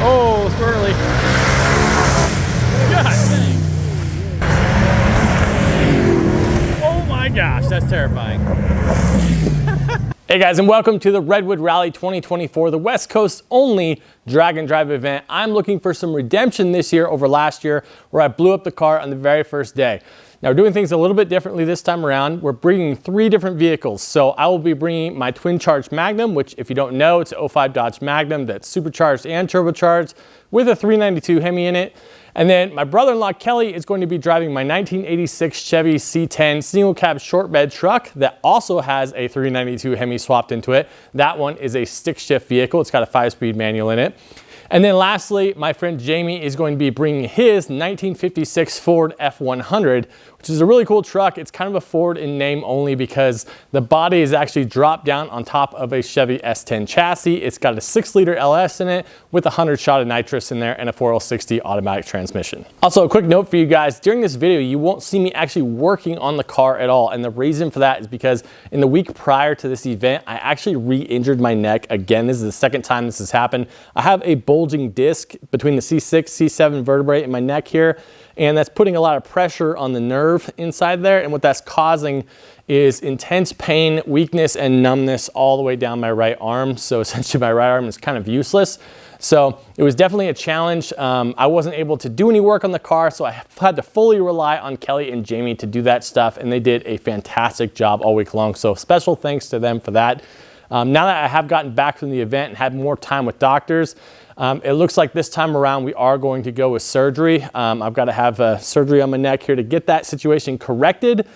Oh, squirrely. God dang. Oh my gosh, that's terrifying. Hey guys, and welcome to the Redwood Rally 2024, the West Coast only drag and drive event. I'm looking for some redemption this year over last year where I blew up the car on the very first day. Now we're doing things a little bit differently this time around. We're bringing 3 different vehicles. So I will be bringing my Twincharged Magnum, which if you don't know, it's an 05 Dodge Magnum that's supercharged and turbocharged with a 392 Hemi in it. And then my brother-in-law Kelly is going to be driving my 1986 Chevy C10 single cab short bed truck that also has a 392 Hemi swapped into it. That one is a stick shift vehicle. It's got a 5-speed manual in it. And then lastly, my friend Jamie is going to be bringing his 1956 Ford F100, which is a really cool truck. It's kind of a Ford in name only because the body is actually dropped down on top of a Chevy S10 chassis. It's got a 6-liter LS in it with 100 shot of nitrous in there and a 4L60 automatic transmission. Also, a quick note for you guys, during this video, you won't see me actually working on the car at all. And the reason for that is because in the week prior to this event, I actually re-injured my neck. Again, this is the second time this has happened. I have a bulging disc between the C6, C7 vertebrae in my neck here, and that's putting a lot of pressure on the nerve inside there, and what that's causing is intense pain, weakness, and numbness all the way down my right arm. So essentially my right arm is kind of useless. So it was definitely a challenge. I wasn't able to do any work on the car, so I had to fully rely on Kelly and Jamie to do that stuff, and they did a fantastic job all week long. So special thanks to them for that. Now that I have gotten back from the event and had more time with doctors, it looks like this time around we are going to go with surgery. I've got to have surgery on my neck here to get that situation corrected.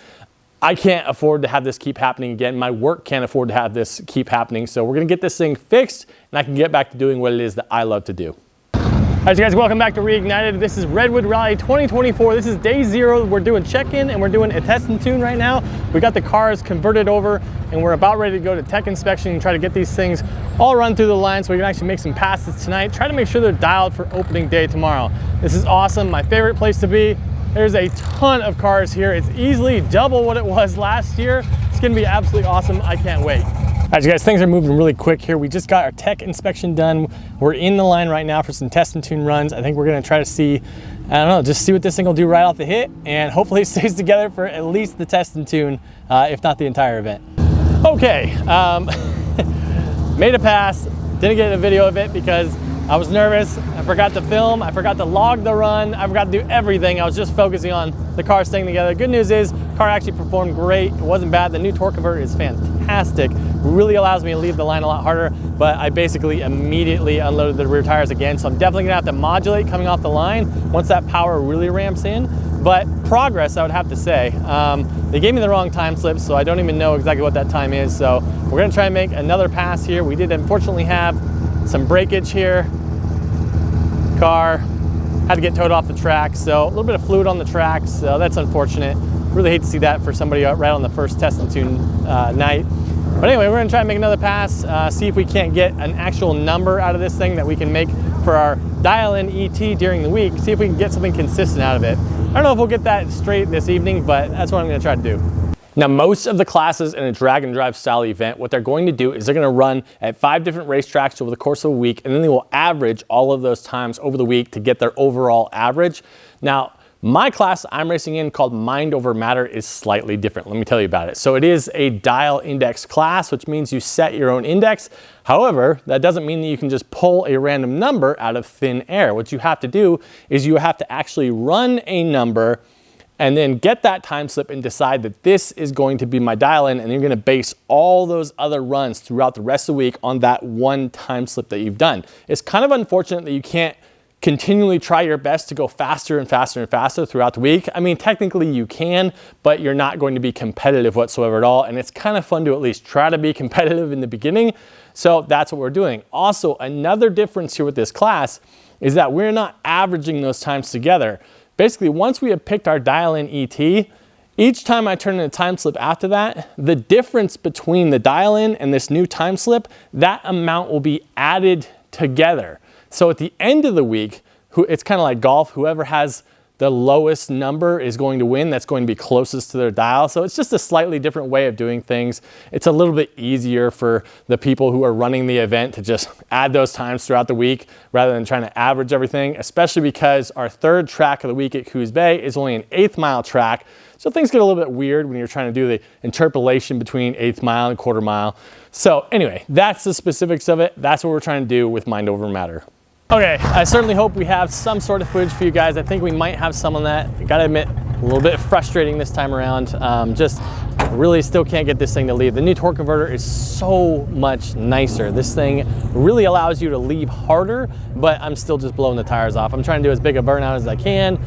I can't afford to have this keep happening again. My work can't afford to have this keep happening. So we're gonna get this thing fixed and I can get back to doing what it is that I love to do. All right, you guys, welcome back to Reignited. This is Redwood Rally 2024. This is day 0. We're doing check-in and we're doing a test and tune right now. We got the cars converted over and we're about ready to go to tech inspection and try to get these things all run through the line so we can actually make some passes tonight. Try to make sure they're dialed for opening day tomorrow. This is awesome, my favorite place to be. There's a ton of cars here. It's easily double what it was last year. It's gonna be absolutely awesome. I can't wait. All right, you guys, things are moving really quick here. We just got our tech inspection done. We're in the line right now for some test and tune runs. I think we're gonna try to see, I don't know, just see what this thing will do right off the hit, and hopefully it stays together for at least the test and tune, if not the entire event. Okay, made a pass. Didn't get a video of it because I was nervous. I forgot to film. I forgot to log the run. I forgot to do everything. I was just focusing on the car staying together. Good news is, car actually performed great. It wasn't bad. The new torque converter is fantastic. It really allows me to leave the line a lot harder, but I basically immediately unloaded the rear tires again. So I'm definitely gonna have to modulate coming off the line once that power really ramps in. But progress, I would have to say. They gave me the wrong time slip, so I don't even know exactly what that time is. So we're gonna try and make another pass here. We did unfortunately have some breakage here. Car had to get towed off the track, so a little bit of fluid on the track, so that's unfortunate. Really hate to see that for somebody right on the first test and tune night. But anyway, we're gonna try and make another pass, see if we can't get an actual number out of this thing that we can make for our dial-in ET during the week, see if we can get something consistent out of it. I don't know if we'll get that straight this evening, but that's what I'm gonna try to do. Now, most of the classes in a drag and drive style event, what they're going to do is they're going to run at 5 different racetracks over the course of a week, and then they will average all of those times over the week to get their overall average. Now, my class I'm racing in called Mind Over Matter is slightly different. Let me tell you about it. So it is a dial index class, which means you set your own index. However, that doesn't mean that you can just pull a random number out of thin air. What you have to do is you have to actually run a number and then get that time slip and decide that this is going to be my dial-in, and you're gonna base all those other runs throughout the rest of the week on that one time slip that you've done. It's kind of unfortunate that you can't continually try your best to go faster and faster and faster throughout the week. I mean, technically you can, but you're not going to be competitive whatsoever at all, and it's kind of fun to at least try to be competitive in the beginning, so that's what we're doing. Also, another difference here with this class is that we're not averaging those times together. Basically, once we have picked our dial-in ET, each time I turn in a time slip after that, the difference between the dial-in and this new time slip, that amount will be added together. So at the end of the week, it's kind of like golf, whoever has the lowest number is going to win. That's going to be closest to their dial. So it's just a slightly different way of doing things. It's a little bit easier for the people who are running the event to just add those times throughout the week rather than trying to average everything, especially because our third track of the week at Coos Bay is only an 1/8 mile track. So things get a little bit weird when you're trying to do the interpolation between 1/8 mile and 1/4 mile. So anyway, that's the specifics of it. That's what we're trying to do with Mind Over Matter. Okay, I certainly hope we have some sort of footage for you guys. I think we might have some on that. I gotta admit, a little bit frustrating this time around. Just really still can't get this thing to leave. The new torque converter is so much nicer. This thing really allows you to leave harder, but I'm still just blowing the tires off. I'm trying to do as big a burnout as I can.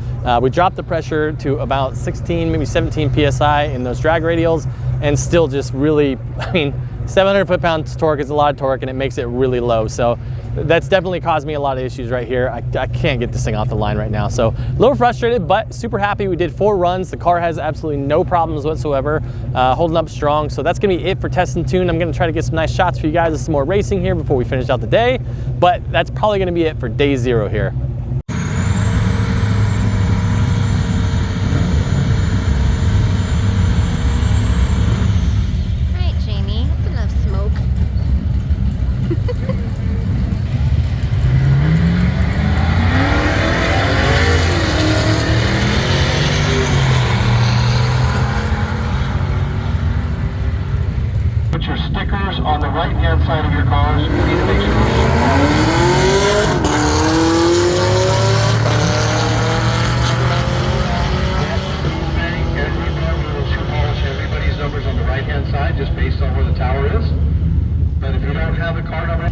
We dropped the pressure to about 16, maybe 17 PSI in those drag radials, and still just really, I mean, 700 foot-pounds torque is a lot of torque, and it makes it really low. So that's definitely caused me a lot of issues right here. I can't get this thing off the line right now. So a little frustrated, but super happy. We did 4 runs. The car has absolutely no problems whatsoever, holding up strong. So that's gonna be it for Test and Tune. I'm gonna try to get some nice shots for you guys and some more racing here before we finish out the day. But that's probably gonna be it for day 0 here. Put your stickers on the right-hand side of your cars. You need to make everybody's numbers on the right-hand side, just based on where the tower is. But if you don't have the car number,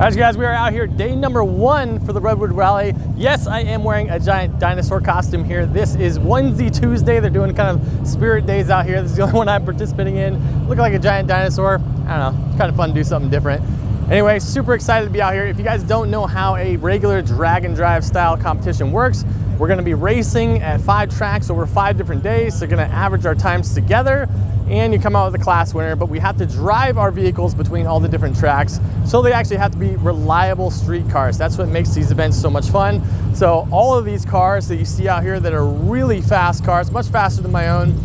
All right, guys, we are out here day number 1 for the Redwood Rally. Yes, I am wearing a giant dinosaur costume here. This is Onesie Tuesday. They're doing kind of spirit days out here. This is the only one I'm participating in. Looking like a giant dinosaur. I don't know, it's kind of fun to do something different. Anyway, super excited to be out here. If you guys don't know how a regular drag and drive style competition works, we're gonna be racing at 5 tracks over 5 different days. So we're gonna average our times together and you come out with a class winner, but we have to drive our vehicles between all the different tracks. So they actually have to be reliable street cars. That's what makes these events so much fun. So all of these cars that you see out here that are really fast cars, much faster than my own,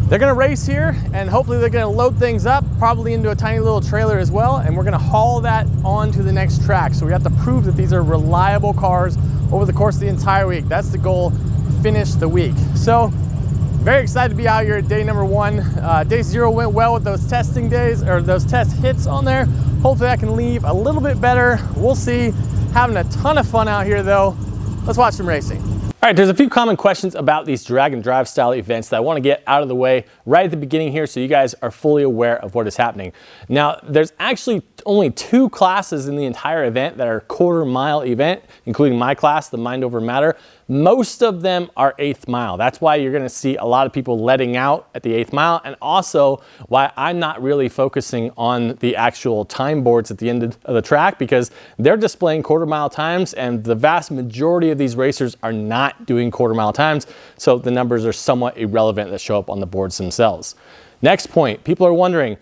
they're gonna race here and hopefully they're gonna load things up, probably into a tiny little trailer as well, and we're gonna haul that on to the next track. So we have to prove that these are reliable cars over the course of the entire week. That's the goal, finish the week. So very excited to be out here at day number 1. Day 0 went well with those testing days, or those test hits on there. Hopefully I can leave a little bit better. We'll see. Having a ton of fun out here though. Let's watch some racing. All right, there's a few common questions about these drag and drive style events that I want to get out of the way right at the beginning here so you guys are fully aware of what is happening. Now, there's actually only 2 classes in the entire event that are 1/4 mile event, including my class, the Mind Over Matter. Most of them are 1/8 mile. That's why you're gonna see a lot of people letting out at the 1/8 mile, and also why I'm not really focusing on the actual time boards at the end of the track, because they're displaying 1/4 mile times, and the vast majority of these racers are not doing 1/4 mile times, so the numbers are somewhat irrelevant that show up on the boards themselves. Next point, people are wondering,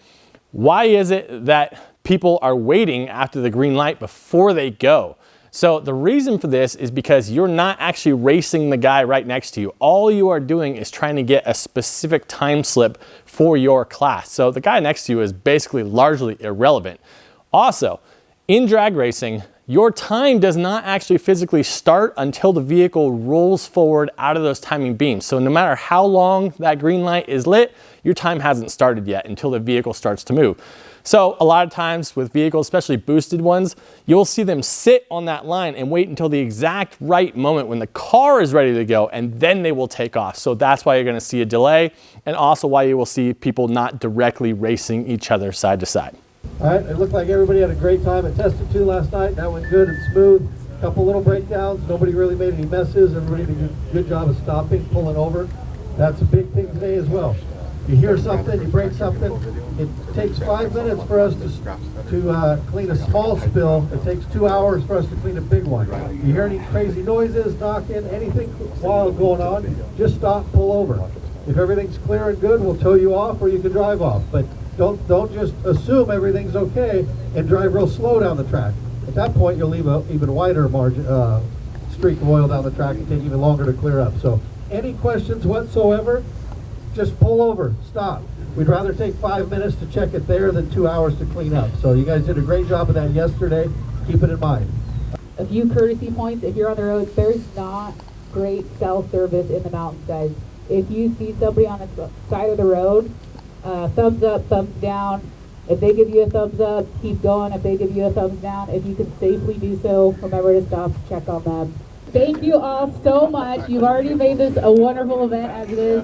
why is it that people are waiting after the green light before they go? So the reason for this is because you're not actually racing the guy right next to you. All you are doing is trying to get a specific time slip for your class. So the guy next to you is basically largely irrelevant. Also, in drag racing, your time does not actually physically start until the vehicle rolls forward out of those timing beams. So no matter how long that green light is lit, your time hasn't started yet until the vehicle starts to move. So a lot of times with vehicles, especially boosted ones, you'll see them sit on that line and wait until the exact right moment when the car is ready to go, and then they will take off. So that's why you're gonna see a delay, and also why you will see people not directly racing each other side to side. All right, it looked like everybody had a great time at Tested 2 last night. That went good and smooth. A couple little breakdowns. Nobody really made any messes. Everybody did a good job of stopping, pulling over. That's a big thing today as well. You hear something, you break something. It takes 5 minutes for us to clean a small spill. It takes 2 hours for us to clean a big one. You hear any crazy noises, knocking, anything wild going on, just stop, pull over. If everything's clear and good, we'll tow you off or you can drive off. But don't just assume everything's okay and drive real slow down the track. At that point, you'll leave an even wider margin, streak of oil down the track and take even longer to clear up. So any questions whatsoever, just pull over, stop. We'd rather take 5 minutes to check it there than 2 hours to clean up. So you guys did a great job of that yesterday. Keep it in mind. A few courtesy points. If you're on the road, there's not great cell service in the mountains, guys. If you see somebody on the side of the road, thumbs up, thumbs down. If they give you a thumbs up, keep going. If they give you a thumbs down, if you can safely do so, remember to stop, check on them. Thank you all so much. You've already made this a wonderful event as it is.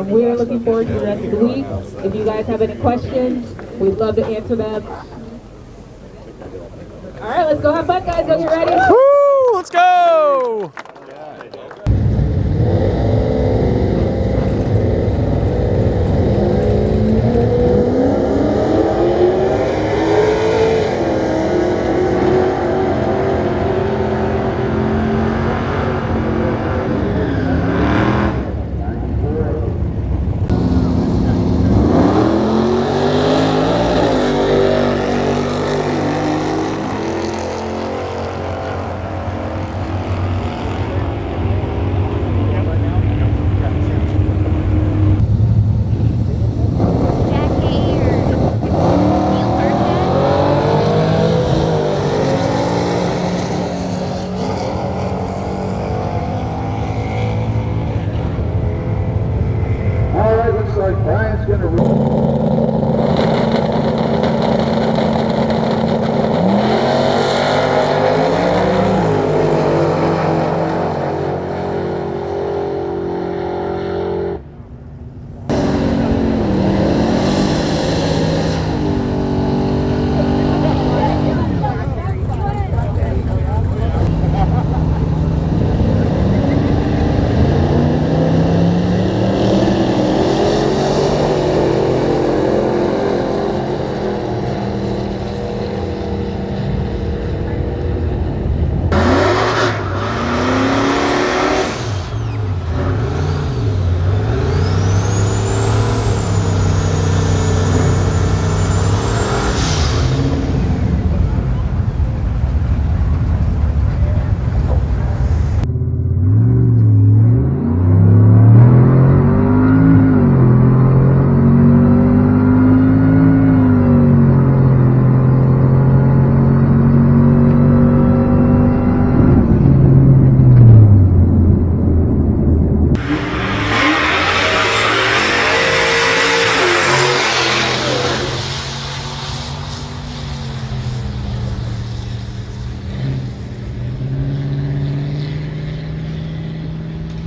We are looking forward to the rest of the week. If you guys have any questions, we'd love to answer them. All right, let's go have fun, guys. Are you ready? Woo, let's go!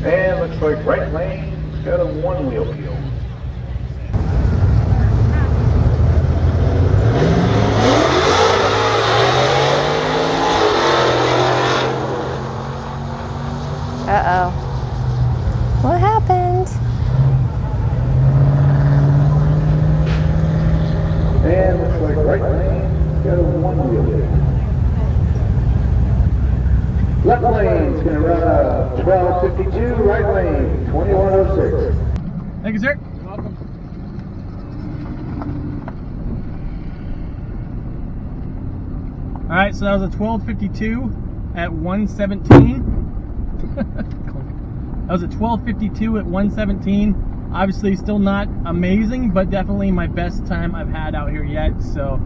And looks like right lane's got a one-wheel peel. Uh-oh. What happened? And looks like right lane's got a one-wheel peel. Left lane's going to run a 1252, right lane 2106. Thank you, sir. All right, so that was a 1252. at 117. That was at 12:52 at 117. Obviously still not amazing, but definitely my best time I've had out here yet. So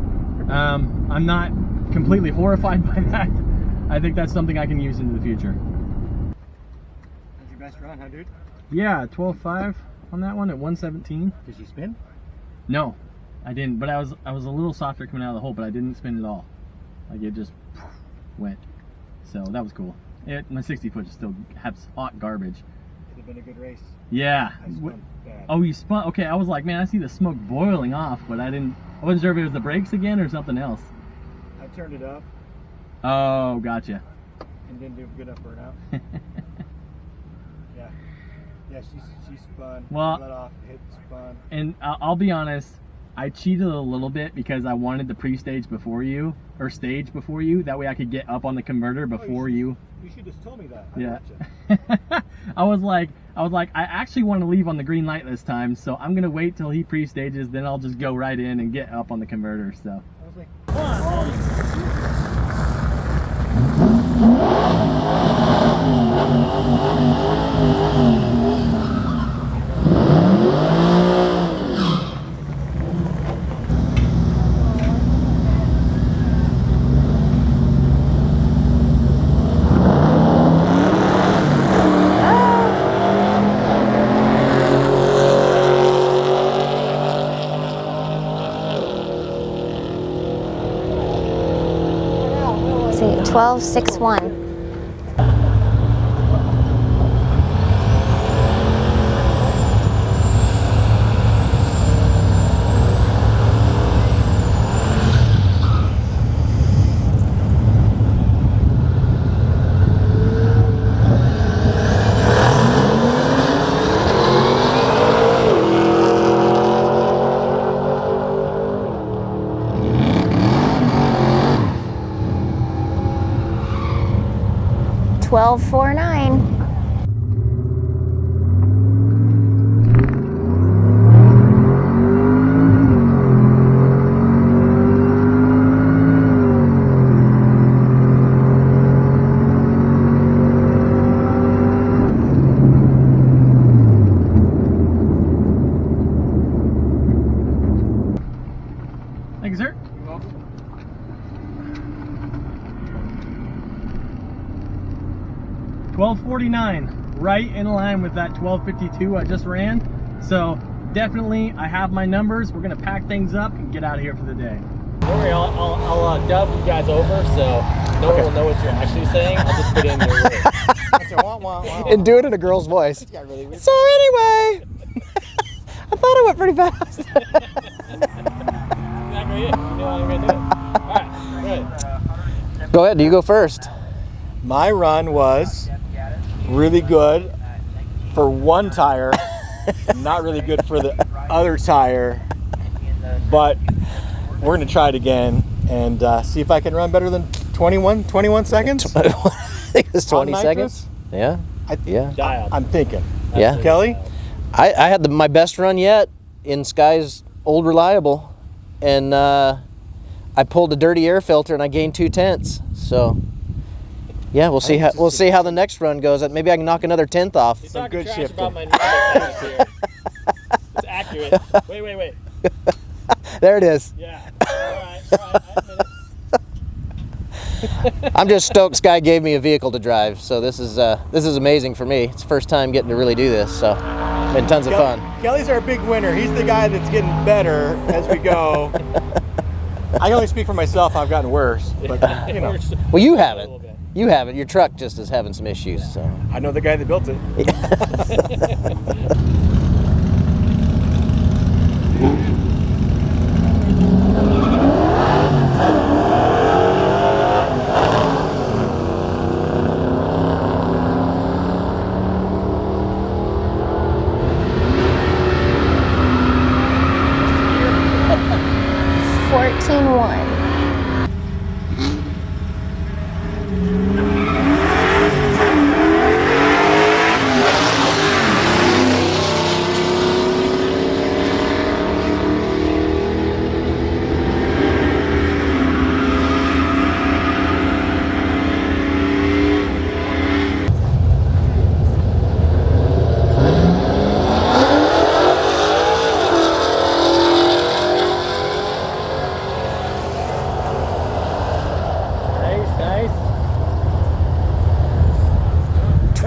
I'm not completely horrified by that. I think that's something I can use into the future. That's your best run, huh, dude? Yeah, 12.5 on that one at 117. Did you spin? No, I didn't. But I was a little softer coming out of the hole, but I didn't spin at all. Like it just went. So that was cool. My 60 foot is still has hot garbage. Could have been a good race. Yeah. I spun bad. Oh, you spun? Okay, I was like, man, I see the smoke boiling off, but I wasn't sure if it was the brakes again or something else. I turned it up Oh, gotcha. and didn't do good enough burnout. Yeah. Yeah, she spun. Well, let off, hit, spun. And I'll be honest, I cheated a little bit because I wanted the pre-stage before you, or stage before you. That way I could get up on the converter before you. You should just told me that. Yeah. Gotcha. I was like, I actually want to leave on the green light this time, so I'm gonna wait till he pre-stages, then I'll just go right in and get up on the converter. So. I was like, See, 12.61. $12.49. Thank you, sir. you're welcome. $12.49, right in line with that $12.52 I just ran. So definitely, I have my numbers. We're gonna pack things up and get out of here for the day. Don't worry, I'll dub you guys over, so no one will know what you're actually saying. I'll just put in your words. That's a wah, wah, wah, wah. And do it in a girl's voice. Got really weird. So anyway, I thought it went pretty fast. That's exactly it. You know how I'm gonna do it. All right, good. Go ahead, you go first. My run was really good for one tire, not really good for the other tire, but we're going to try it again and see if I can run better than 21 seconds. I think it's 20 On seconds. Yeah. Yeah. Dialed. I'm thinking. Yeah. Kelly? I had my best run yet in Sky's old reliable, and I pulled a dirty air filter and I gained 2/10. So yeah, we'll see how the next run goes. Maybe I can knock another 10th off. He's talking good trash shifting. about my numbers here. It's accurate. Wait. There it is. Yeah. All right. I admit it. I'm just stoked Sky gave me a vehicle to drive, so this is amazing for me. It's the first time getting to really do this, so been tons of fun. Kelly's our big winner. He's the guy that's getting better as we go. I can only speak for myself. I've gotten worse, but you know. Well, you haven't. You haven't. Your truck just is having some issues. So I know the guy that built it.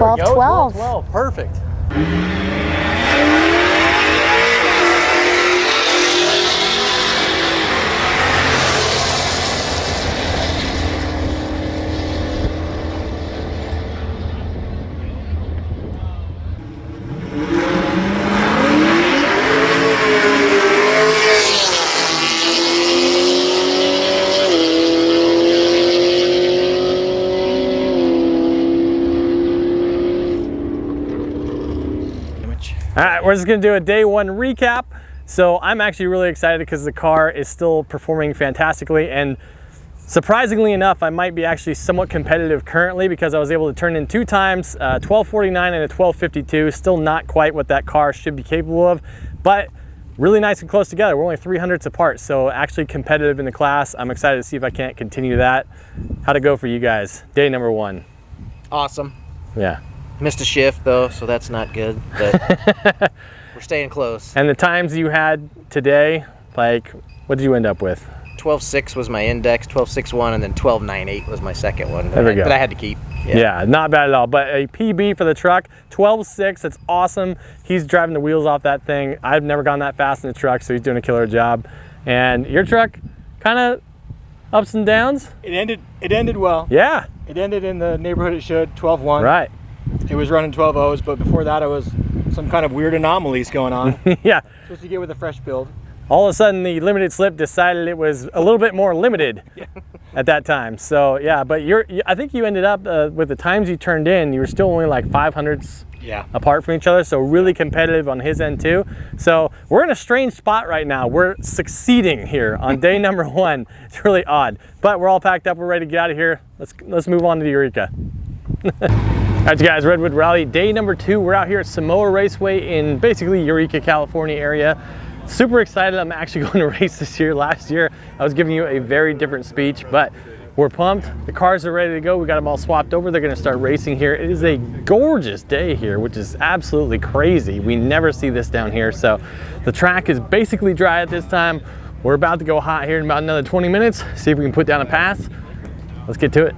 12, we go. 12. 12. Perfect. All right, we're just gonna do a day one recap. So I'm actually really excited because the car is still performing fantastically, and surprisingly enough, I might be actually somewhat competitive currently because I was able to turn in 2 times, 1249 and a 1252. Still not quite what that car should be capable of, but really nice and close together. We're only 300ths apart, so actually competitive in the class. I'm excited to see if I can't continue that. How'd it go for you guys? Day number 1. Awesome. Yeah. Missed a shift though, so that's not good, but we're staying close. And the times you had today, like, what did you end up with? 12.6 was my index, 12.61, and then 12.98 was my second one There we go. that I had to keep. Yeah, not bad at all. But a PB for the truck, 12.6, that's awesome. He's driving the wheels off that thing. I've never gone that fast in the truck, so he's doing a killer job. And your truck, kind of ups and downs? It ended well. Yeah. It ended in the neighborhood it should, 12.1. Right. It was running 12.0s, but before that it was some kind of weird anomalies going on. Yeah. Supposed to get with a fresh build. All of a sudden the limited slip decided it was a little bit more limited at that time. So yeah, but I think you ended up with the times you turned in, you were still only like 500ths apart from each other. So really competitive on his end too. So we're in a strange spot right now. We're succeeding here on day number 1. It's really odd, but we're all packed up. We're ready to get out of here. Let's move on to Eureka. All right, you guys, Redwood Rally, day number 2. We're out here at Samoa Raceway in basically Eureka, California area. Super excited. I'm actually going to race this year. Last year, I was giving you a very different speech, but we're pumped. The cars are ready to go. We got them all swapped over. They're going to start racing here. It is a gorgeous day here, which is absolutely crazy. We never see this down here. So the track is basically dry at this time. We're about to go hot here in about another 20 minutes. See if we can put down a pass. Let's get to it.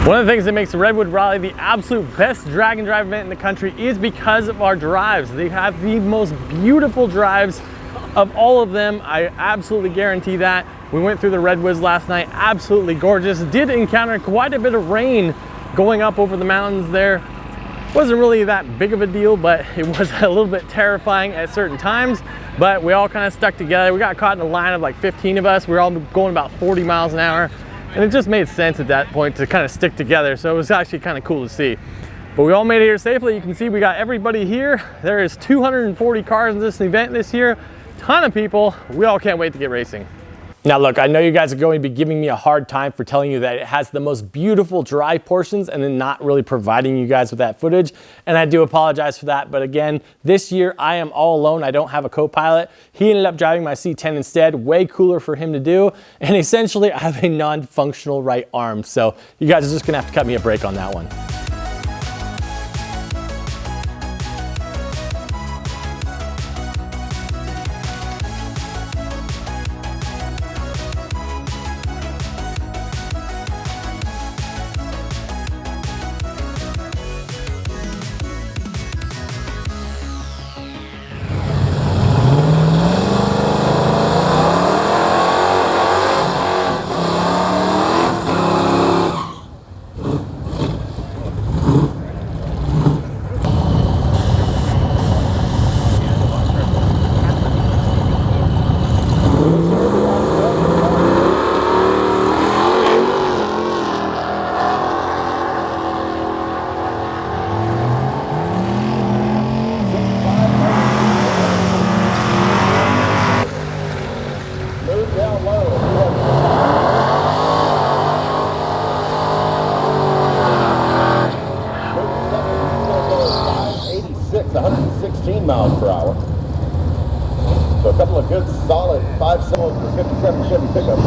One of the things that makes the Redwood Rally the absolute best drag and drive event in the country is because of our drives. They have the most beautiful drives of all of them. I absolutely guarantee that. We went through the Redwoods last night, absolutely gorgeous. Did encounter quite a bit of rain going up over the mountains there. Wasn't really that big of a deal, but it was a little bit terrifying at certain times. But we all kind of stuck together. We got caught in a line of like 15 of us. We were all going about 40 miles an hour. And it just made sense at that point to kind of stick together. So it was actually kind of cool to see. But we all made it here safely. You can see we got everybody here. There is 240 cars in this event this year. Ton of people. We all can't wait to get racing. Now look, I know you guys are going to be giving me a hard time for telling you that it has the most beautiful drive portions and then not really providing you guys with that footage. And I do apologize for that. But again, this year I am all alone. I don't have a co-pilot. He ended up driving my C10 instead. Way cooler for him to do. And essentially I have a non-functional right arm. So you guys are just gonna have to cut me a break on that one. So a couple of good solid 5-cylinder 57 Chevy pickups.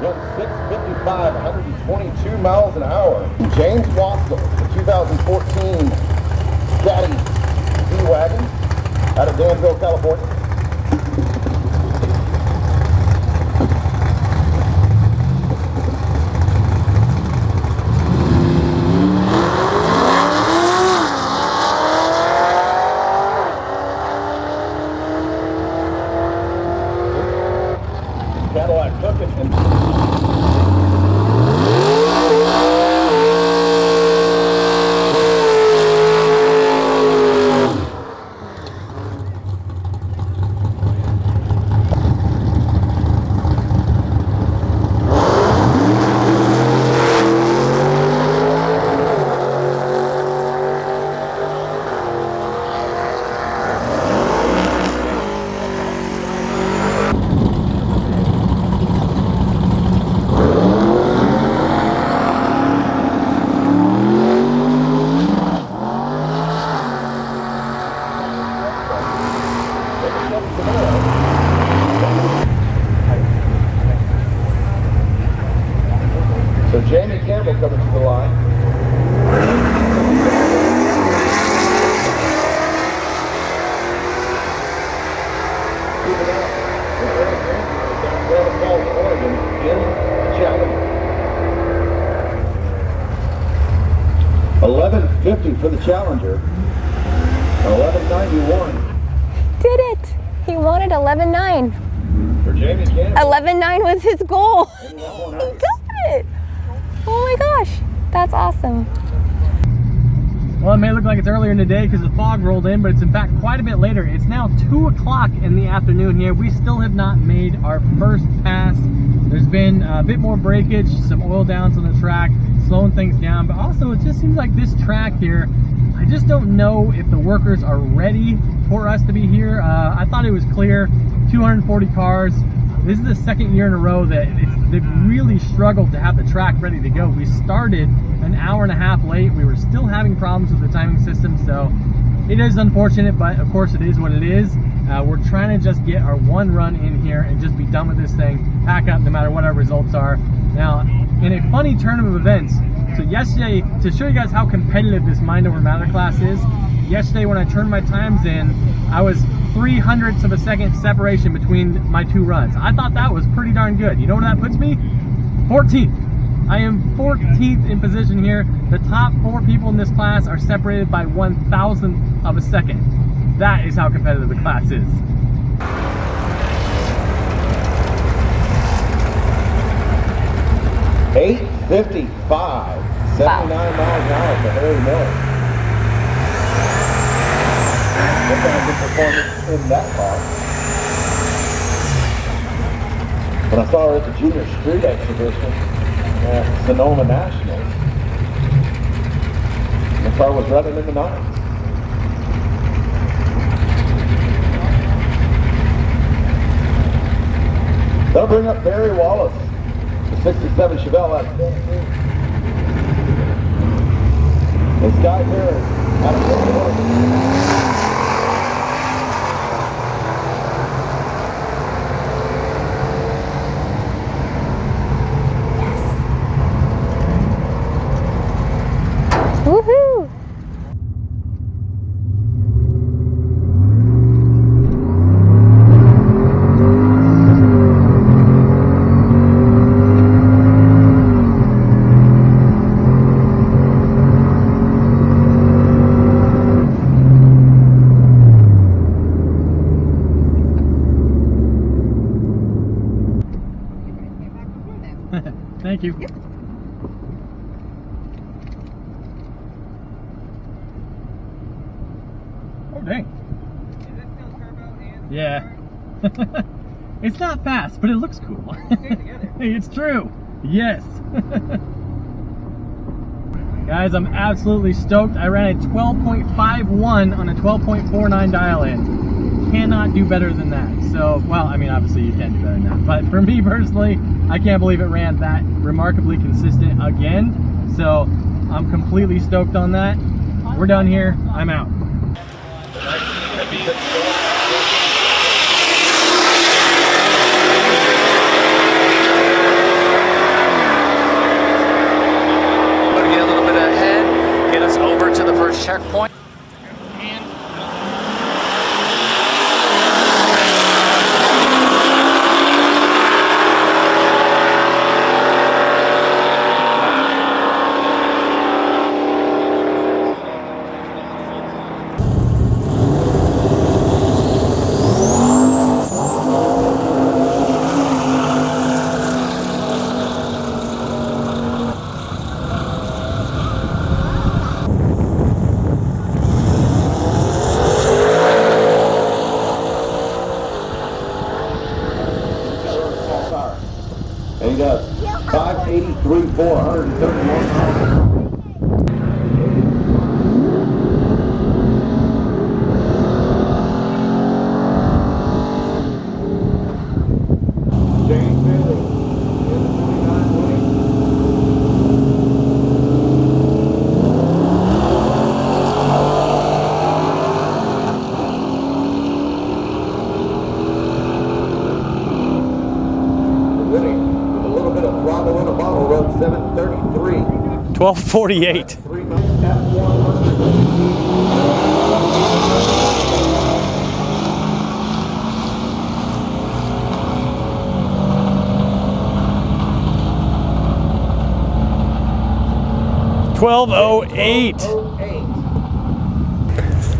Going 655, 122 miles an hour. James Wassel, the 2014 Caddy D-Wagon out of Danville, California. So Jamie Campbell coming to the line. Keep it up. Grand Falls, Oregon, in Challenger. 11:50 for the Challenger. 11:91. Did it! He wanted 11.9. For Jamie Campbell. 11.9 was his goal. And He he got one got out. it! Oh my gosh, that's awesome. Well, it may look like it's earlier in the day because the fog rolled in, but it's in fact quite a bit later. It's now 2 o'clock in the afternoon here. We still have not made our first pass. There's been a bit more breakage, some oil downs on the track, slowing things down, but also it just seems like this track here, I just don't know if the workers are ready for us to be here. I thought it was clear, 240 cars. This is the second year in a row that they've really struggled to have the track ready to go. We started an hour and a half late. We were still having problems with the timing system, so it is unfortunate, but of course it is what it is. We're trying to just get our one run in here and just be done with this thing, pack up no matter what our results are. Now, in a funny turn of events, so yesterday, to show you guys how competitive this mind over matter class is, yesterday when I turned my times in, I was 0.03 of a second separation between my 2 runs. I thought that was pretty darn good. You know where that puts me? 14th. I am 14th in position here. The top 4 people in this class are separated by 1,000th of a second. That is how competitive the class is. $8.55, 79 miles an hour for Harry Miller. What kind of good performance in that car? When I saw her at the Junior Street Exhibition at Sonoma Nationals, the car was running in the 9s. That'll bring up Barry Wallace, the 67 Chevelle out of Tennessee. And Sky Perry out of Florida. Woohoo! Thank you. Oh, dang. Is this still turbo and? Yeah. It's not fast, but it looks cool. It's true. Yes. Guys, I'm absolutely stoked. I ran a 12.51 on a 12.49 dial-in. Cannot do better than that. So, well, I mean, obviously you can do better than that. But for me personally, I can't believe it ran that remarkably consistent again. So, I'm completely stoked on that. We're done here. I'm out. Get a little bit ahead, get us over to the first checkpoint. And he does 583, 431. James Bailey in the 29 lane. 12:48.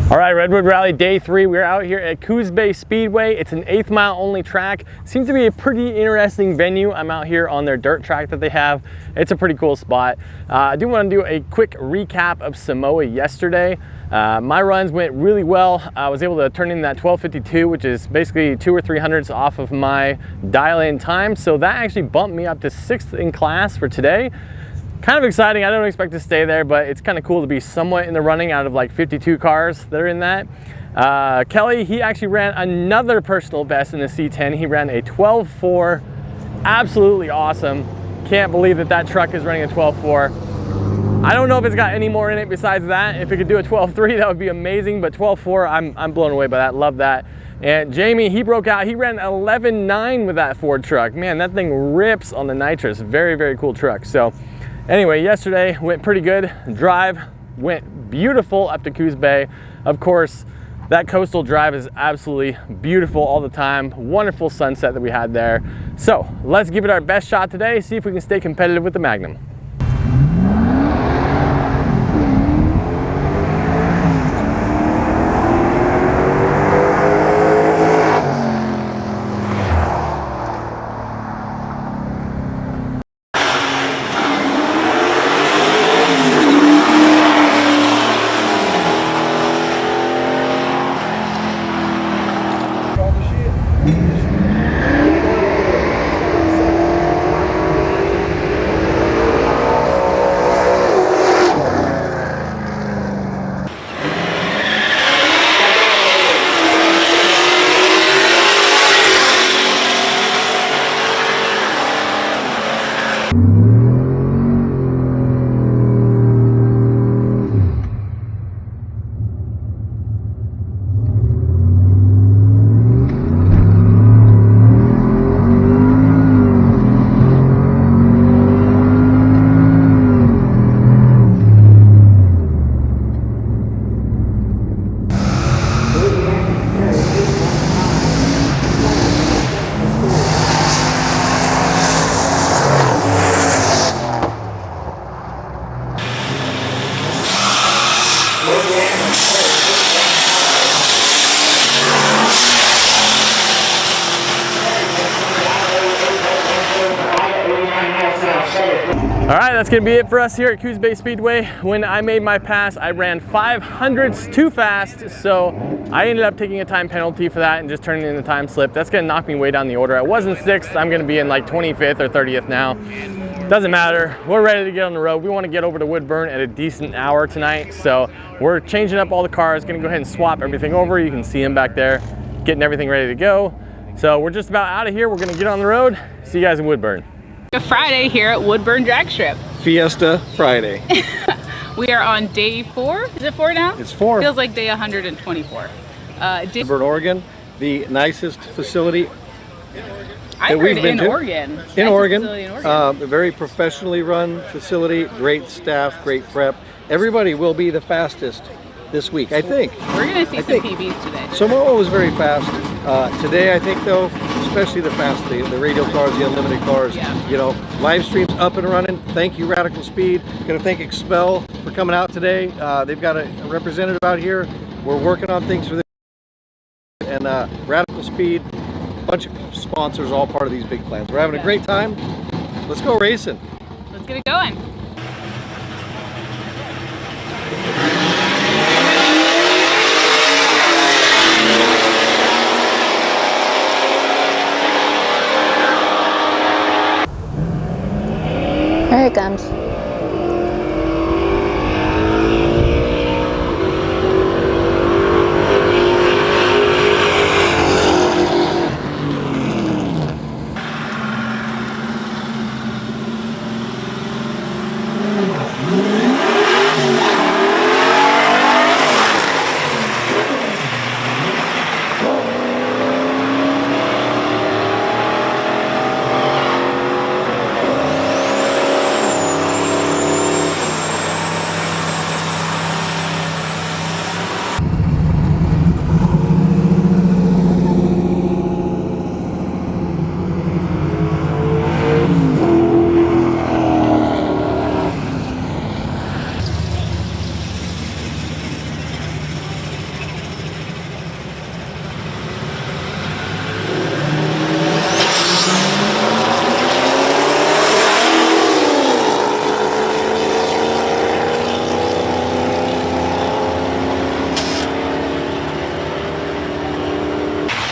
All right, Redwood Rally Day 3. We're out here at Coos Bay Speedway. It's an 1/8 mile only track. Seems to be a pretty interesting venue. I'm out here on their dirt track that they have. It's a pretty cool spot. I do want to do a quick recap of Samoa yesterday. My runs went really well. I was able to turn in that 12:52, which is basically 200 or 300s off of my dial-in time. So that actually bumped me up to 6th in class for today. Kind of exciting. I don't expect to stay there, but it's kind of cool to be somewhat in the running out of like 52 cars that are in that. Kelly, he actually ran another personal best in the C10. He ran a 12.4. Absolutely awesome. Can't believe that that truck is running a 12.4. I don't know if it's got any more in it besides that. If it could do a 12.3, that would be amazing, but 12.4, I'm blown away by that. Love that. And Jamie, he broke out. He ran 11.9 with that Ford truck. Man, that thing rips on the nitrous. Very, very cool truck. So anyway, yesterday went pretty good. Drive went beautiful up to Coos Bay. Of course, that coastal drive is absolutely beautiful all the time. Wonderful sunset that we had there. So let's give it our best shot today, see if we can stay competitive with the Magnum. All right, that's gonna be it for us here at Coos Bay Speedway. When I made my pass, I ran 500s too fast, so I ended up taking a time penalty for that and just turning in the time slip. That's gonna knock me way down the order. I wasn't 6th, I'm gonna be in like 25th or 30th now. Doesn't matter, we're ready to get on the road. We wanna get over to Woodburn at a decent hour tonight, so we're changing up all the cars, gonna go ahead and swap everything over. You can see them back there, getting everything ready to go. So we're just about out of here. We're gonna get on the road. See you guys in Woodburn. A Friday here at Woodburn Dragstrip. Fiesta Friday. We are on day 4. Is it 4 now? It's 4. Feels like day 124. Woodburn, Oregon, the nicest facility I heard in Oregon. In Oregon. A very professionally run facility, great staff, great prep. Everybody will be the fastest this week, I think. We're going to see some PBs today. Samoa was very fast. Today, I think, though, especially the fast, the radial cars, the unlimited cars, you know, live streams up and running. Thank you, Radical Speed. Going to thank Expel for coming out today. They've got a representative out here. We're working on things for this. And Radical Speed, a bunch of sponsors, all part of these big plans. We're having a great time. Let's go racing. Let's get it going. Here it comes.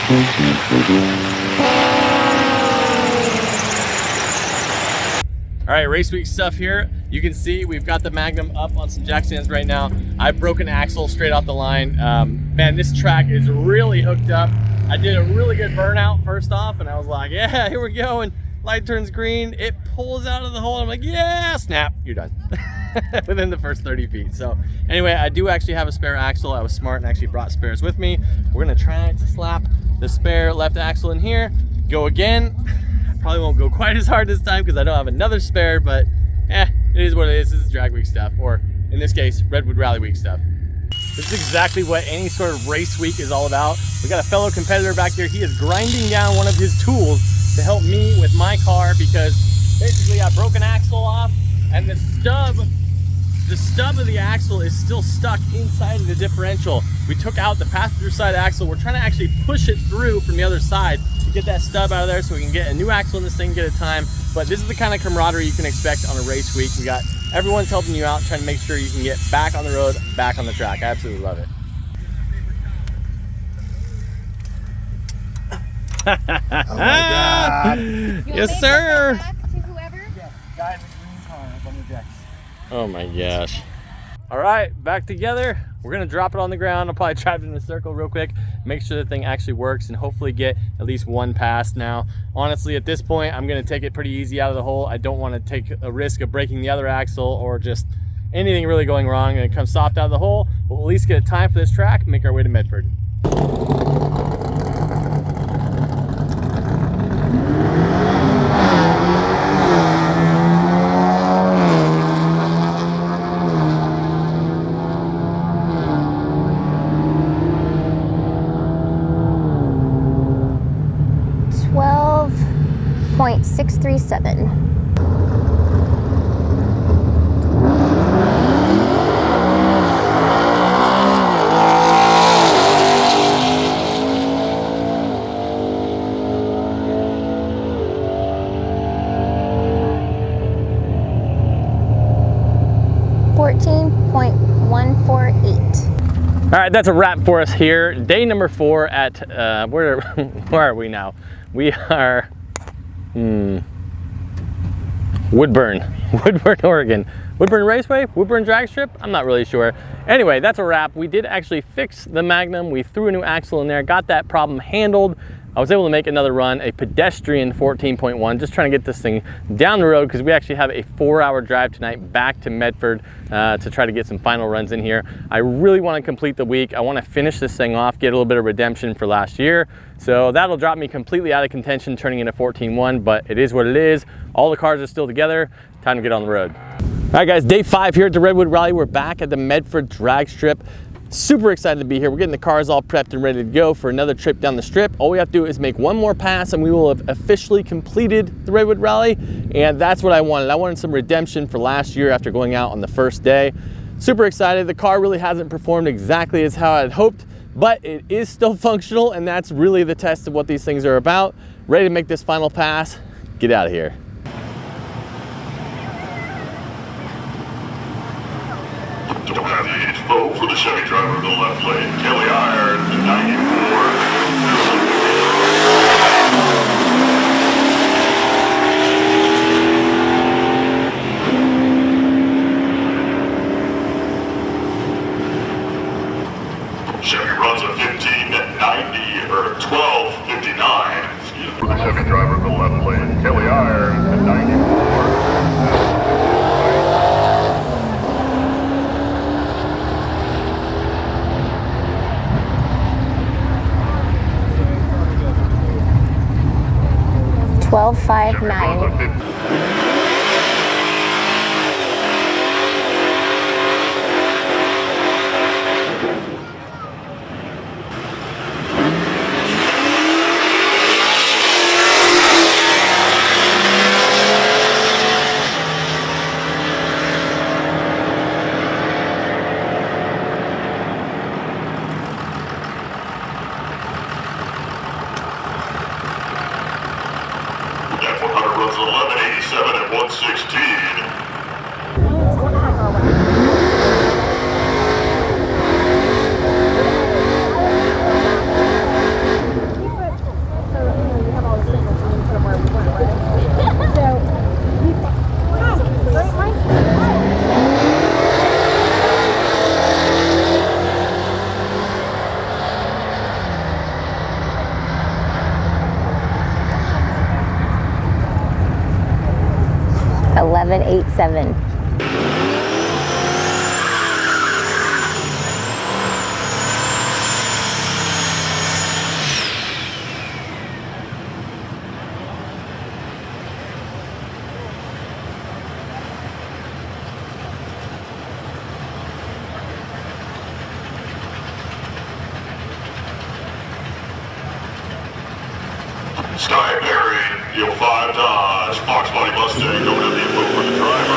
All right, race week stuff here. You can see we've got the Magnum up on some jack stands right now. I've broken axle straight off the line. Man, this track is really hooked up. I did a really good burnout first off, and I was like, yeah, here we go. And light turns green, it pulls out of the hole. And I'm like, yeah, snap, you're done. Within the first 30 feet. So anyway, I do actually have a spare axle. I was smart and actually brought spares with me. We're gonna try to slap the spare left axle in here, go again. Probably won't go quite as hard this time because I don't have another spare, but it is what it is. This is drag week stuff, or in this case, Redwood Rally week stuff. This is exactly what any sort of race week is all about. We got a fellow competitor back there. He is grinding down one of his tools to help me with my car because basically I broke an axle off and the stub of the axle is still stuck inside of the differential. We took out the passenger side axle. We're trying to actually push it through from the other side to get that stub out of there so we can get a new axle in this thing, get a time. But this is the kind of camaraderie you can expect on a race week. We got everyone's helping you out, trying to make sure you can get back on the road, back on the track. I absolutely love it. Oh my God. Yes, sir. Oh my gosh. All right, back together. We're gonna drop it on the ground. I'll probably drive it in a circle real quick, make sure the thing actually works, and hopefully get at least one pass. Now, honestly, at this point, I'm gonna take it pretty easy out of the hole. I don't wanna take a risk of breaking the other axle or just anything really going wrong and it comes soft out of the hole. We'll at least get a time for this track and make our way to Medford. 12.637. All right, that's a wrap for us here. Day number 4 at, where are we now? We are, Woodburn, Oregon. Woodburn Raceway, Woodburn Dragstrip, I'm not really sure. Anyway, that's a wrap. We did actually fix the Magnum. We threw a new axle in there, got that problem handled. I was able to make another run, a pedestrian 14.1, just trying to get this thing down the road because we actually have a 4-hour drive tonight back to Medford to try to get some final runs in here. I really want to complete the week. I want to finish this thing off, get a little bit of redemption for last year. So that'll drop me completely out of contention, turning into 14.1, but it is what it is. All the cars are still together. Time to get on the road. All right, guys, day 5 here at the Redwood Rally. We're back at the Medford Dragstrip. Super excited to be here. We're getting the cars all prepped and ready to go for another trip down the strip. All we have to do is make one more pass and we will have officially completed the Redwood Rally. And that's what I wanted. I wanted some redemption for last year after going out on the first day. Super excited. The car really hasn't performed exactly as how I had hoped, but it is still functional, and that's really the test of what these things are about. Ready to make this final pass. Get out of here. Don't have the low for the Chevy driver in the left lane. Kelly Iron, 94. 12:59. For the Chevy driver in the left lane. Kelly Iron, 94. 12.59. F100 runs 1187 at 116. 1187. Sky Berry, Yield 5 Dodge, Fox Body Mustang, don't have the info for the driver.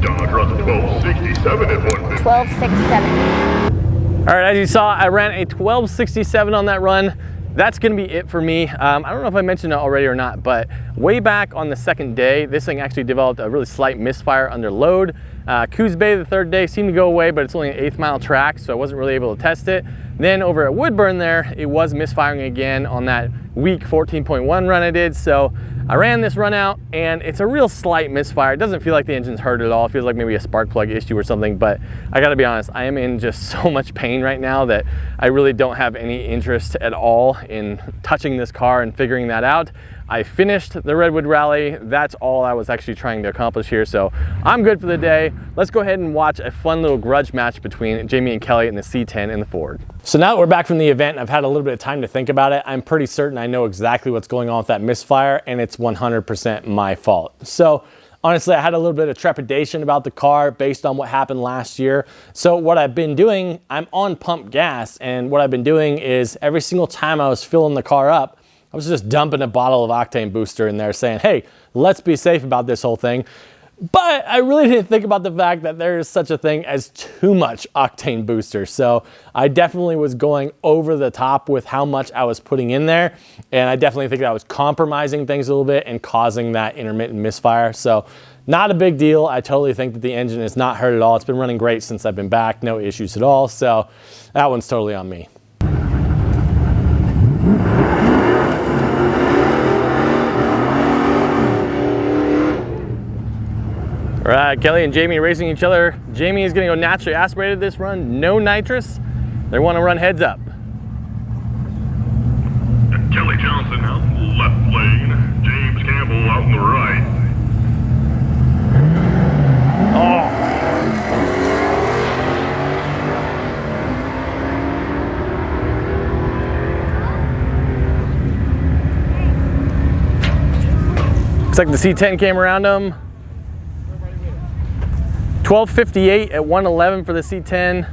Dodge runs a 1267 at 150. 1267. All right, as you saw, I ran a 1267 on that run. That's gonna be it for me. I don't know if I mentioned it already or not, but way back on the second day, this thing actually developed a really slight misfire under load. Coos Bay the third day seemed to go away, but it's only an 1/8 mile track, so I wasn't really able to test it. Then over at Woodburn there, it was misfiring again on that weak 14.1 run I did. So I ran this run out and it's a real slight misfire. It doesn't feel like the engine's hurt at all. It feels like maybe a spark plug issue or something, but I gotta be honest, I am in just so much pain right now that I really don't have any interest at all in touching this car and figuring that out. I finished the Redwood Rally. That's all I was actually trying to accomplish here. So I'm good for the day. Let's go ahead and watch a fun little grudge match between Jamie and Kelly in the C10 and the Ford. So now that we're back from the event and I've had a little bit of time to think about it, I'm pretty certain I know exactly what's going on with that misfire, and it's 100% my fault. So honestly, I had a little bit of trepidation about the car based on what happened last year. So what I've been doing, I'm on pump gas, and what I've been doing is every single time I was filling the car up, I was just dumping a bottle of octane booster in there saying, hey, let's be safe about this whole thing. But I really didn't think about the fact that there is such a thing as too much octane booster. So I definitely was going over the top with how much I was putting in there. And I definitely think I was compromising things a little bit and causing that intermittent misfire. So not a big deal. I totally think that the engine is not hurt at all. It's been running great since I've been back, no issues at all. So that one's totally on me. All right, Kelly and Jamie racing each other. Jamie is gonna go naturally aspirated this run, no nitrous. They wanna run heads up. Kelly Johnson out in the left lane, James Campbell out in the right. Looks like the C10 came around them. 12:58 at 111 for the C10.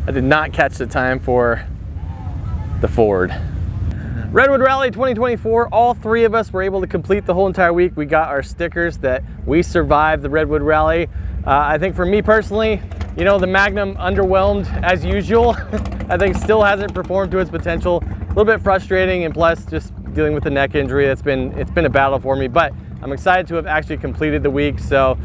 I did not catch the time for the Ford. Redwood Rally 2024, all three of us were able to complete the whole entire week. We got our stickers that we survived the Redwood Rally. I think for me personally, you know, the Magnum underwhelmed as usual. I think still hasn't performed to its potential. A little bit frustrating, and plus just dealing with the neck injury. It's been a battle for me, but I'm excited to have actually completed the week. So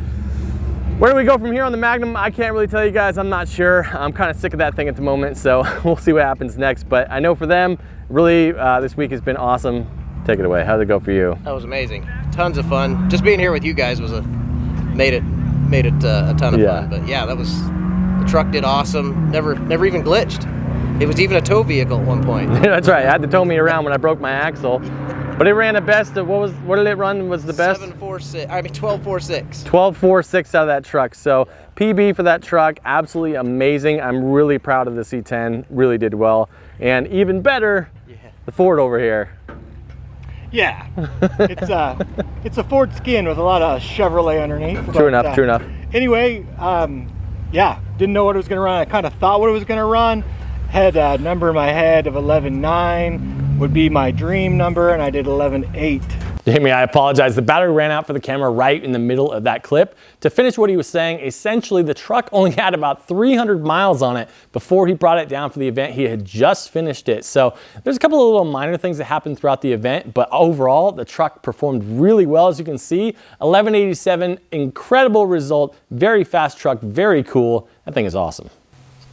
where do we go from here on the Magnum? I can't really tell you guys. I'm not sure. I'm kind of sick of that thing at the moment, so we'll see what happens next. But I know for them, really, this week has been awesome. Take it away. How'd it go for you? That was amazing. Tons of fun. Just being here with you guys was made it a ton of fun. But yeah, the truck did awesome. Never even glitched. It was even a tow vehicle at one point. That's right. I had to tow me around when I broke my axle. But it ran a best of, what did it run was the best? 12.46. 12.46 out of that truck. So PB for that truck, absolutely amazing. I'm really proud of the C10, really did well. And even better, the Ford over here. Yeah, it's a Ford skin with a lot of Chevrolet underneath. True enough, true enough. Anyway, yeah, didn't know what it was gonna run. I kind of thought what it was gonna run. Had a number in my head of 11.9 would be my dream number, and I did 11.8. Jamie, I apologize. The battery ran out for the camera right in the middle of that clip. To finish what he was saying, essentially the truck only had about 300 miles on it before he brought it down for the event. He had just finished it. So there's a couple of little minor things that happened throughout the event, but overall the truck performed really well. As you can see, 1187, incredible result, very fast truck, very cool. That thing is awesome.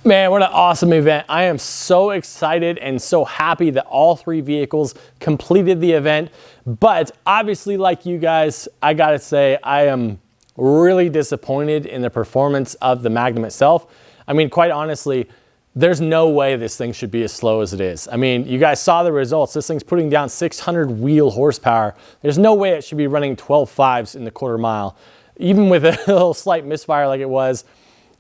Man, what an awesome event. I am so excited and so happy that all 3 vehicles completed the event. But obviously, like you guys, I gotta say, I am really disappointed in the performance of the Magnum itself. I mean, quite honestly, there's no way this thing should be as slow as it is. I mean, you guys saw the results. This thing's putting down 600 wheel horsepower. There's no way it should be running 12.5s in the quarter mile. Even with a little slight misfire like it was,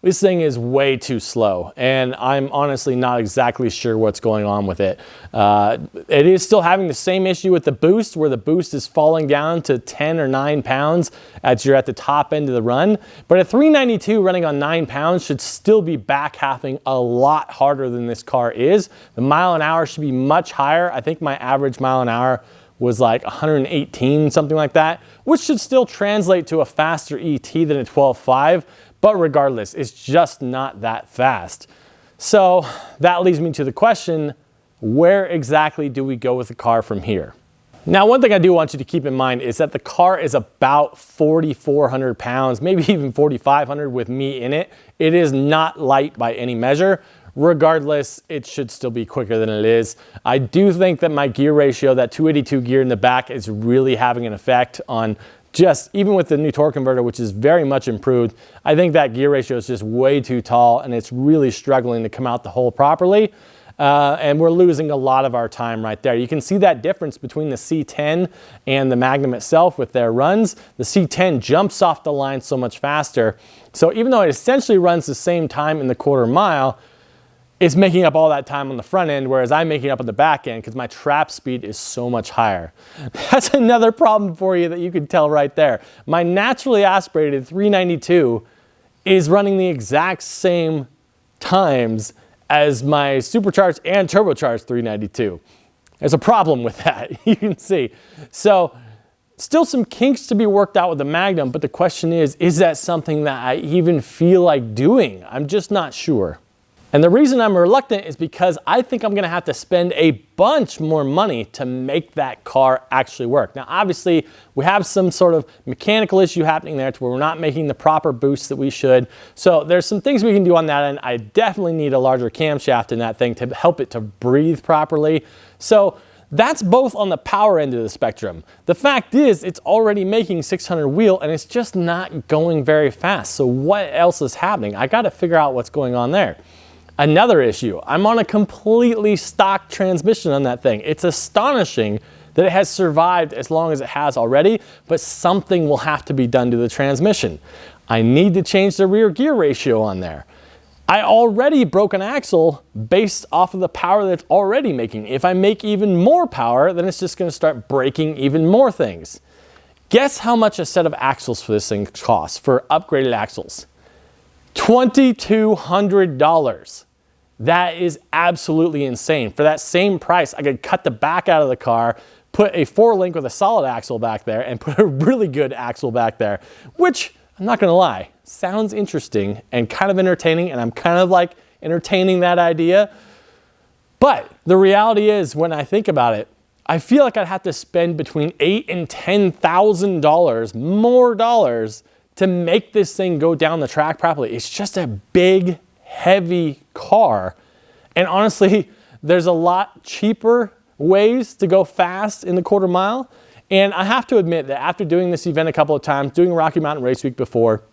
this thing is way too slow, and I'm honestly not exactly sure what's going on with it. It is still having the same issue with the boost, where the boost is falling down to 10 or 9 pounds as you're at the top end of the run. But a 392 running on 9 pounds should still be back halving a lot harder than this car is. The mile an hour should be much higher. I think my average mile an hour was like 118, something like that, which should still translate to a faster ET than a 12.5. But regardless, it's just not that fast. So that leads me to the question, where exactly do we go with the car from here? Now, one thing I do want you to keep in mind is that the car is about 4,400 pounds, maybe even 4,500 with me in it. It is not light by any measure. Regardless, it should still be quicker than it is. I do think that my gear ratio, that 282 gear in the back, is really having an effect on just, even with the new torque converter, which is very much improved, I think that gear ratio is just way too tall and it's really struggling to come out the hole properly. And we're losing a lot of our time right there. You can see that difference between the C10 and the Magnum itself with their runs. The C10 jumps off the line so much faster. So even though it essentially runs the same time in the quarter mile, it's making up all that time on the front end, whereas I'm making up on the back end because my trap speed is so much higher. That's another problem for you that you can tell right there. My naturally aspirated 392 is running the exact same times as my supercharged and turbocharged 392. There's a problem with that, you can see. So still some kinks to be worked out with the Magnum, but the question is that something that I even feel like doing? I'm just not sure. And the reason I'm reluctant is because I think I'm gonna have to spend a bunch more money to make that car actually work. Now, obviously, we have some sort of mechanical issue happening there to where we're not making the proper boosts that we should. So there's some things we can do on that end. I definitely need a larger camshaft in that thing to help it to breathe properly. So that's both on the power end of the spectrum. The fact is, it's already making 600 wheel and it's just not going very fast. So what else is happening? I gotta figure out what's going on there. Another issue, I'm on a completely stock transmission on that thing. It's astonishing that it has survived as long as it has already, but something will have to be done to the transmission. I need to change the rear gear ratio on there. I already broke an axle based off of the power that it's already making. If I make even more power, then it's just gonna start breaking even more things. Guess how much a set of axles for this thing costs, for upgraded axles? $2,200. That is absolutely insane. For that same price, I could cut the back out of the car, put a 4-link with a solid axle back there, and put a really good axle back there, which, I'm not gonna lie, sounds interesting and kind of entertaining, and I'm kind of like entertaining that idea. But the reality is, when I think about it, I feel like I'd have to spend between $8,000 and $10,000 more dollars to make this thing go down the track properly. It's just a big, heavy car. And honestly, there's a lot cheaper ways to go fast in the quarter mile. And I have to admit that after doing this event a couple of times, doing Rocky Mountain Race Week before,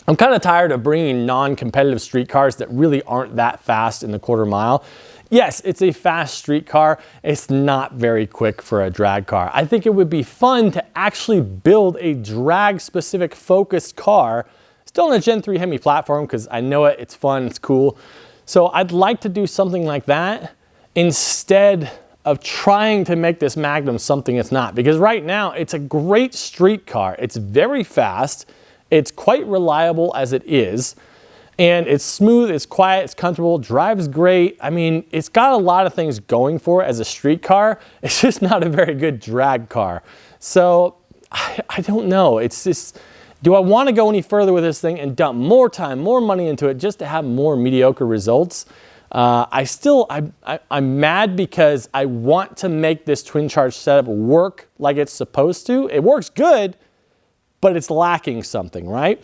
I'm kind of tired of bringing non-competitive street cars that really aren't that fast in the quarter mile. Yes, it's a fast street car. It's not very quick for a drag car. I think it would be fun to actually build a drag-specific focused car, still on a Gen 3 Hemi platform, because I know it, it's fun, it's cool. So I'd like to do something like that instead of trying to make this Magnum something it's not. Because right now, it's a great street car. It's very fast. It's quite reliable as it is. And it's smooth, it's quiet, it's comfortable, drives great. I mean, it's got a lot of things going for it as a street car. It's just not a very good drag car. So I don't know. It's just, do I want to go any further with this thing and dump more time, more money into it just to have more mediocre results? I'm mad because I want to make this twin-charged setup work like it's supposed to. It works good, but it's lacking something, right?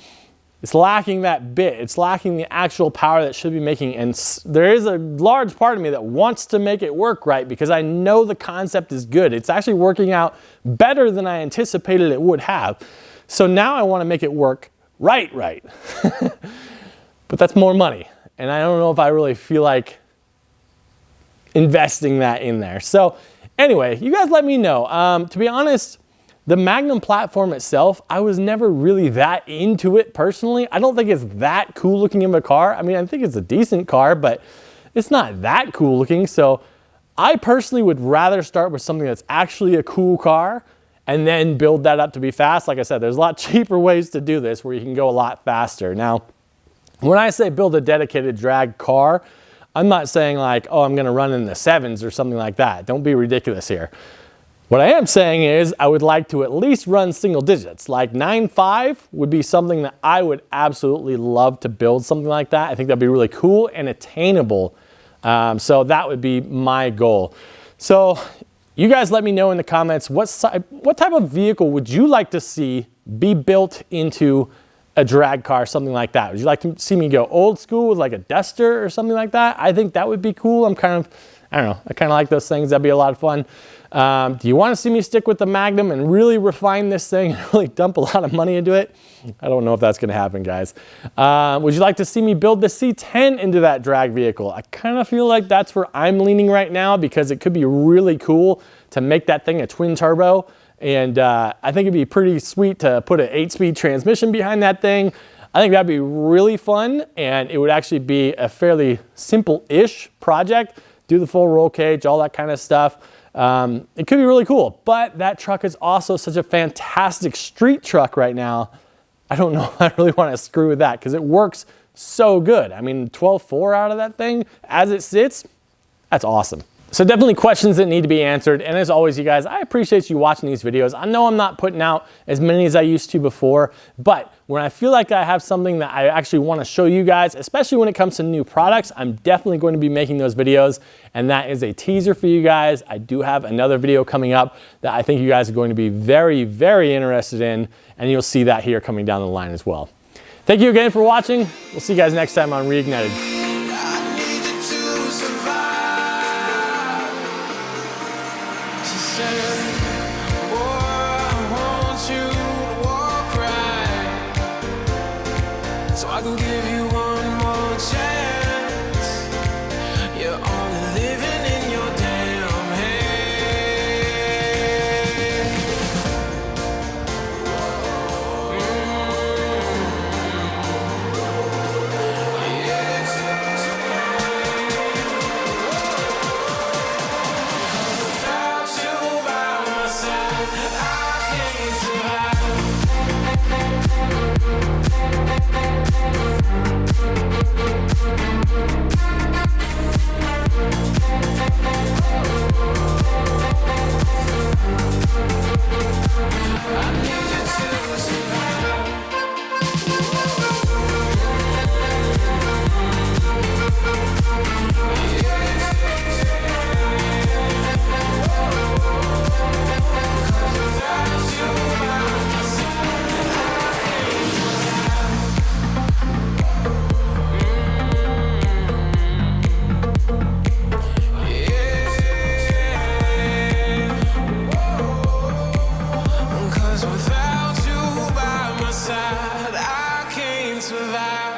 It's lacking that bit. It's lacking the actual power that it should be making. And there is a large part of me that wants to make it work right because I know the concept is good. It's actually working out better than I anticipated it would have. So now I want to make it work right. But that's more money. And I don't know if I really feel like investing that in there. So anyway, you guys let me know. To be honest, the Magnum platform itself, I was never really that into it personally. I don't think it's that cool looking of a car. I mean, I think it's a decent car, but it's not that cool looking. So I personally would rather start with something that's actually a cool car and then build that up to be fast. Like I said, there's a lot cheaper ways to do this where you can go a lot faster. Now, when I say build a dedicated drag car, I'm not saying like, oh, I'm gonna run in the 7s or something like that. Don't be ridiculous here. What I am saying is I would like to at least run single digits. Like 9.5 would be something that I would absolutely love to build something like that. I think that'd be really cool and attainable. So that would be my goal. So you guys let me know in the comments, what type of vehicle would you like to see be built into a drag car, something like that? Would you like to see me go old school with like a Duster or something like that? I think that would be cool. I kind of like those things. That'd be a lot of fun. Do you want to see me stick with the Magnum and really refine this thing and really dump a lot of money into it? I don't know if that's going to happen, guys. Would you like to see me build the C10 into that drag vehicle? I kind of feel like that's where I'm leaning right now because it could be really cool to make that thing a twin turbo. And I think it'd be pretty sweet to put an 8-speed transmission behind that thing. I think that'd be really fun, and it would actually be a fairly simple-ish project. Do the full roll cage, all that kind of stuff. It could be really cool, but that truck is also such a fantastic street truck right now. I don't know if I really want to screw with that because it works so good. I mean, 12.4 out of that thing as it sits, that's awesome. So definitely questions that need to be answered. And as always, you guys, I appreciate you watching these videos. I know I'm not putting out as many as I used to before, but when I feel like I have something that I actually want to show you guys, especially when it comes to new products, I'm definitely going to be making those videos. And that is a teaser for you guys. I do have another video coming up that I think you guys are going to be very, very interested in. And you'll see that here coming down the line as well. Thank you again for watching. We'll see you guys next time on Reignited. So I can give you one more chance. You're only living in your damn head. Without you by my side, I can't survive. Without you by my side, I can't survive.